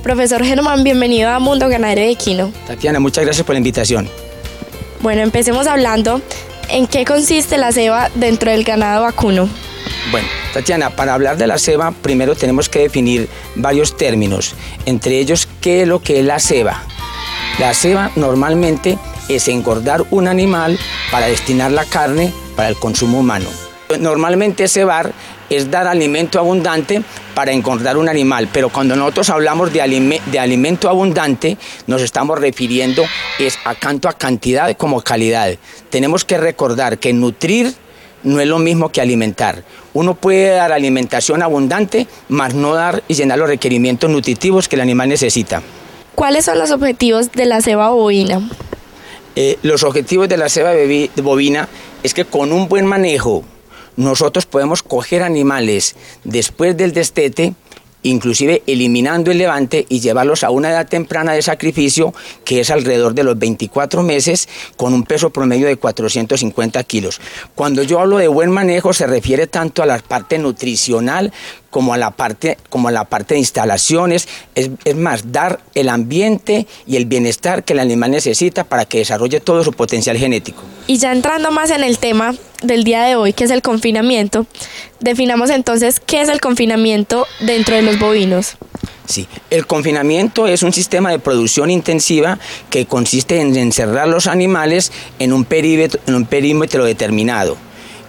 Profesor Germán, bienvenido a Mundo Ganadero y Equino. Tatiana, muchas gracias por la invitación. Bueno, empecemos hablando en qué consiste la ceba dentro del ganado vacuno. Bueno, Tatiana, para hablar de la ceba, primero tenemos que definir varios términos, entre ellos, ¿qué es lo que es la ceba? La ceba normalmente es engordar un animal para destinar la carne para el consumo humano. Normalmente cebar es dar alimento abundante para engordar un animal, pero cuando nosotros hablamos de alimento abundante, nos estamos refiriendo tanto a cantidad como calidad. Tenemos que recordar que nutrir no es lo mismo que alimentar. Uno puede dar alimentación abundante, mas no dar y llenar los requerimientos nutritivos que el animal necesita. ¿Cuáles son los objetivos de la ceba bovina? Los objetivos de la ceba bovina es que con un buen manejo nosotros podemos coger animales después del destete, inclusive eliminando el levante y llevarlos a una edad temprana de sacrificio que es alrededor de los 24 meses con un peso promedio de 450 kilos. Cuando yo hablo de buen manejo se refiere tanto a la parte nutricional como a la parte de instalaciones, es más, dar el ambiente y el bienestar que el animal necesita para que desarrolle todo su potencial genético. Y ya entrando más en el tema del día de hoy, que es el confinamiento, definamos entonces qué es el confinamiento dentro de los bovinos. Sí, el confinamiento es un sistema de producción intensiva que consiste en encerrar los animales en un perímetro determinado.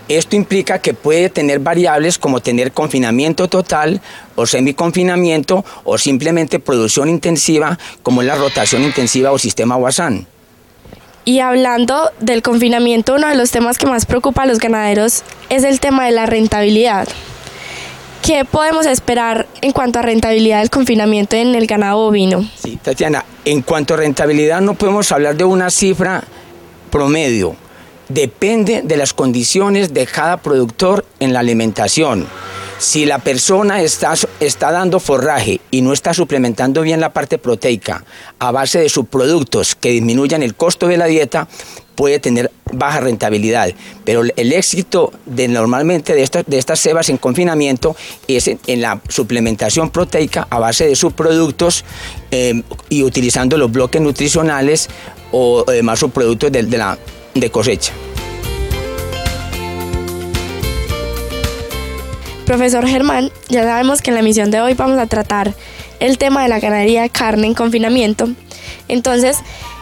Esto implica que puede tener variables como tener confinamiento total o semiconfinamiento o simplemente producción intensiva como es la rotación intensiva o sistema Wassan. Y hablando del confinamiento, uno de los temas que más preocupa a los ganaderos es el tema de la rentabilidad. ¿Qué podemos esperar en cuanto a rentabilidad del confinamiento en el ganado bovino? Sí, Tatiana, en cuanto a rentabilidad no podemos hablar de una cifra promedio. Depende de las condiciones de cada productor en la alimentación. Si la persona está dando forraje y no está suplementando bien la parte proteica a base de subproductos que disminuyan el costo de la dieta, puede tener baja rentabilidad. Pero el éxito normalmente de estas cebas en confinamiento es en la suplementación proteica a base de subproductos y utilizando los bloques nutricionales o demás subproductos de cosecha. Profesor Germán, ya sabemos que en la emisión de hoy vamos a tratar el tema de la ganadería de carne en confinamiento. Entonces,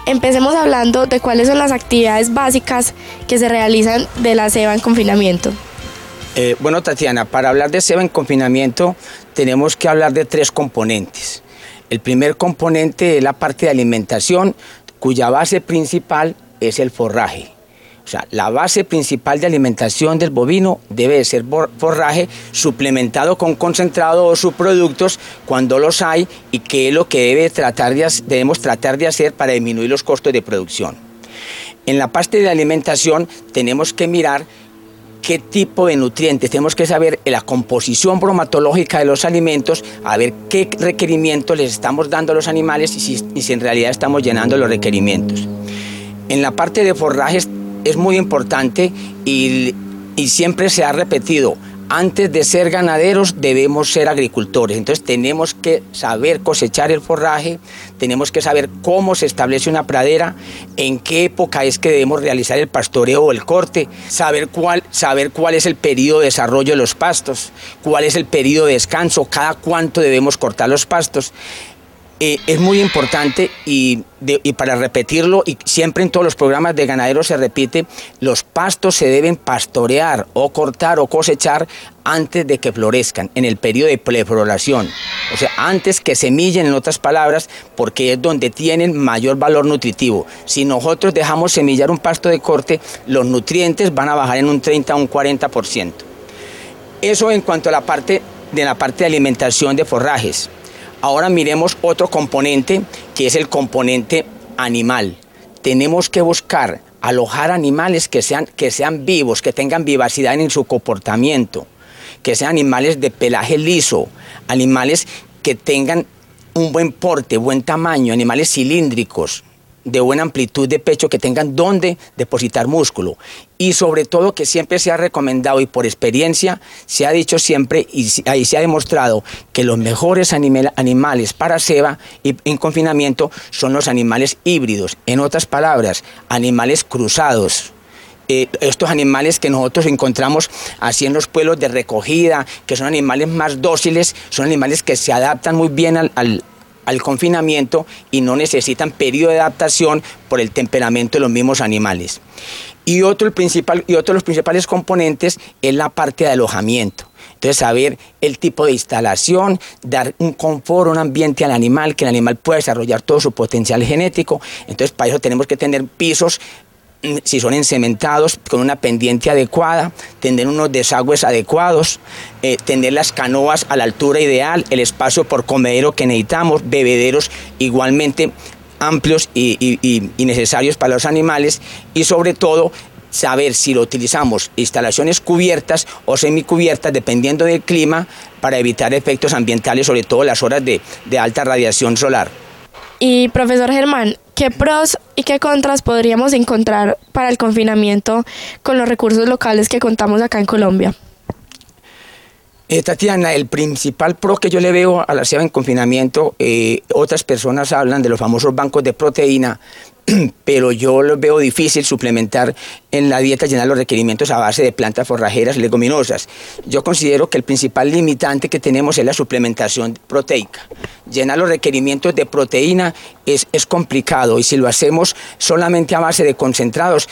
empecemos hablando de cuáles son las actividades básicas que se realizan de la ceba en confinamiento. Bueno, Tatiana, para hablar de ceba en confinamiento tenemos que hablar de tres componentes. El primer componente es la parte de alimentación, cuya base principal es el forraje. O sea, la base principal de alimentación del bovino debe de ser forraje suplementado con concentrado o subproductos cuando los hay y que es lo que debemos tratar de hacer para disminuir los costos de producción. En la parte de alimentación tenemos que mirar qué tipo de nutrientes, tenemos que saber la composición bromatológica de los alimentos, a ver qué requerimientos les estamos dando a los animales y si en realidad estamos llenando los requerimientos. En la parte de forrajes es muy importante y siempre se ha repetido, antes de ser ganaderos debemos ser agricultores, entonces tenemos que saber cosechar el forraje, tenemos que saber cómo se establece una pradera, en qué época es que debemos realizar el pastoreo o el corte, saber cuál es el periodo de desarrollo de los pastos, cuál es el periodo de descanso, cada cuánto debemos cortar los pastos. Es muy importante y para repetirlo, y siempre en todos los programas de ganaderos se repite, los pastos se deben pastorear o cortar o cosechar antes de que florezcan, en el periodo de prefloración. O sea, antes que semillen, en otras palabras, porque es donde tienen mayor valor nutritivo. Si nosotros dejamos semillar un pasto de corte, los nutrientes van a bajar en un 30 a un 40%. Eso en cuanto a la parte de alimentación de forrajes. Ahora miremos otro componente que es el componente animal. Tenemos que buscar alojar animales que sean vivos, que tengan vivacidad en su comportamiento, que sean animales de pelaje liso, animales que tengan un buen porte, buen tamaño, animales cilíndricos. de buena amplitud de pecho, que tengan donde depositar músculo. Y sobre todo que siempre se ha recomendado y por experiencia se ha dicho siempre y ahí se ha demostrado que los mejores animales para ceba y en confinamiento son los animales híbridos. En otras palabras, animales cruzados. Estos animales que nosotros encontramos así en los pueblos de recogida, que son animales más dóciles, son animales que se adaptan muy bien al confinamiento y no necesitan periodo de adaptación por el temperamento de los mismos animales. Y otro de los principales componentes es la parte de alojamiento. Entonces, saber el tipo de instalación, dar un confort, un ambiente al animal, que el animal pueda desarrollar todo su potencial genético. Entonces, para eso tenemos que tener pisos, si son encementados, con una pendiente adecuada, tener unos desagües adecuados, tener las canoas a la altura ideal, el espacio por comedero que necesitamos, bebederos igualmente amplios y necesarios para los animales, y sobre todo saber si lo utilizamos instalaciones cubiertas o semicubiertas dependiendo del clima, para evitar efectos ambientales, sobre todo las horas de alta radiación solar. Y profesor Germán, ¿qué pros y qué contras podríamos encontrar para el confinamiento con los recursos locales que contamos acá en Colombia? Tatiana, el principal pro que yo le veo a la ceba en confinamiento, otras personas hablan de los famosos bancos de proteína, pero yo lo veo difícil suplementar en la dieta, llenar los requerimientos a base de plantas forrajeras, leguminosas. Yo considero que el principal limitante que tenemos es la suplementación proteica. Llenar los requerimientos de proteína es complicado, y si lo hacemos solamente a base de concentrados,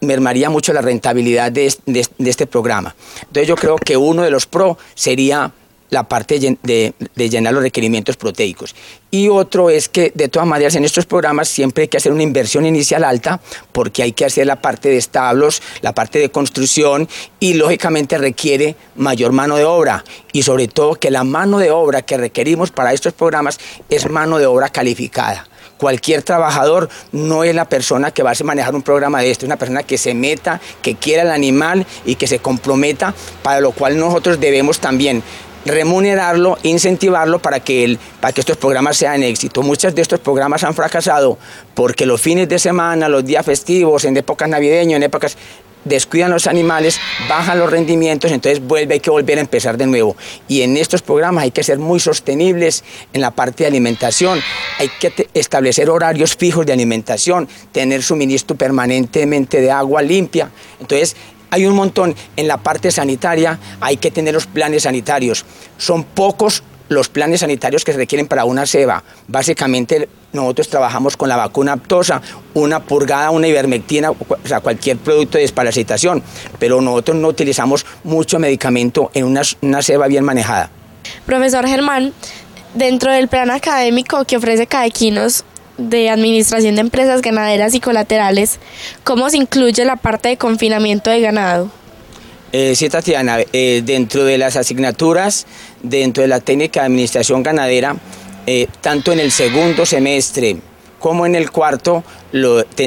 mermaría mucho la rentabilidad de este programa. Entonces yo creo que uno de los pros sería la parte de llenar los requerimientos proteicos. Y otro es que de todas maneras en estos programas siempre hay que hacer una inversión inicial alta, porque hay que hacer la parte de establos, la parte de construcción, y lógicamente requiere mayor mano de obra, y sobre todo que la mano de obra que requerimos para estos programas es mano de obra calificada. Cualquier trabajador no es la persona que va a manejar un programa de esto, es una persona que se meta, que quiera el animal y que se comprometa, para lo cual nosotros debemos también remunerarlo, incentivarlo para que estos programas sean éxito. Muchos de estos programas han fracasado porque los fines de semana, los días festivos, en épocas navideñas, en épocas, descuidan los animales, bajan los rendimientos, entonces hay que volver a empezar de nuevo. Y en estos programas hay que ser muy sostenibles en la parte de alimentación, hay que establecer horarios fijos de alimentación, tener suministro permanentemente de agua limpia. Entonces, hay un montón. En la parte sanitaria hay que tener los planes sanitarios. Son pocos los planes sanitarios que se requieren para una ceba. Básicamente nosotros trabajamos con la vacuna aptosa, una purgada, una ivermectina, o sea, cualquier producto de desparasitación, pero nosotros no utilizamos mucho medicamento en una ceba bien manejada. Profesor Germán, dentro del plan académico que ofrece Caequinos de Administración de Empresas Ganaderas y Colaterales, ¿cómo se incluye la parte de confinamiento de ganado? Sí, Tatiana, dentro de las asignaturas, dentro de la técnica de administración ganadera, tanto en el segundo semestre como en el cuarto,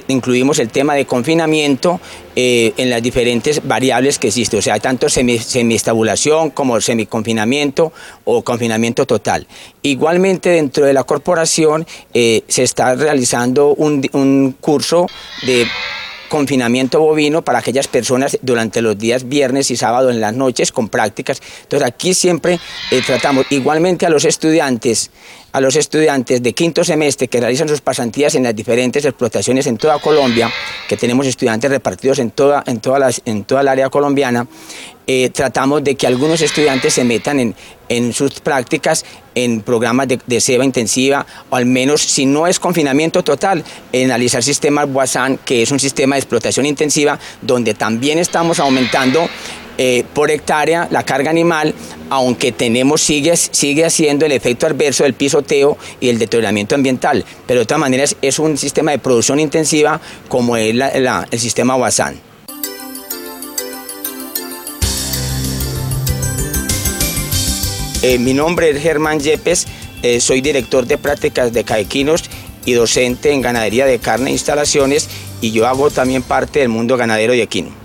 incluimos el tema de confinamiento en las diferentes variables que existen, o sea, tanto semiestabulación como semiconfinamiento o confinamiento total. Igualmente, dentro de la corporación se está realizando un curso de confinamiento bovino para aquellas personas durante los días viernes y sábado en las noches, con prácticas. Entonces aquí siempre tratamos igualmente a los estudiantes de quinto semestre que realizan sus pasantías en las diferentes explotaciones en toda Colombia, que tenemos estudiantes repartidos en toda el área colombiana. Tratamos de que algunos estudiantes se metan en sus prácticas en programas de ceba intensiva, o al menos, si no es confinamiento total, analizar sistemas Boissin, que es un sistema de explotación intensiva, donde también estamos aumentando por hectárea la carga animal, aunque sigue haciendo el efecto adverso del pisoteo y el deterioramiento ambiental, pero de todas maneras es un sistema de producción intensiva como es el sistema Boissin. Mi nombre es Germán Yepes, soy director de prácticas de Caequinos y docente en ganadería de carne e instalaciones, y yo hago también parte del mundo ganadero y equino.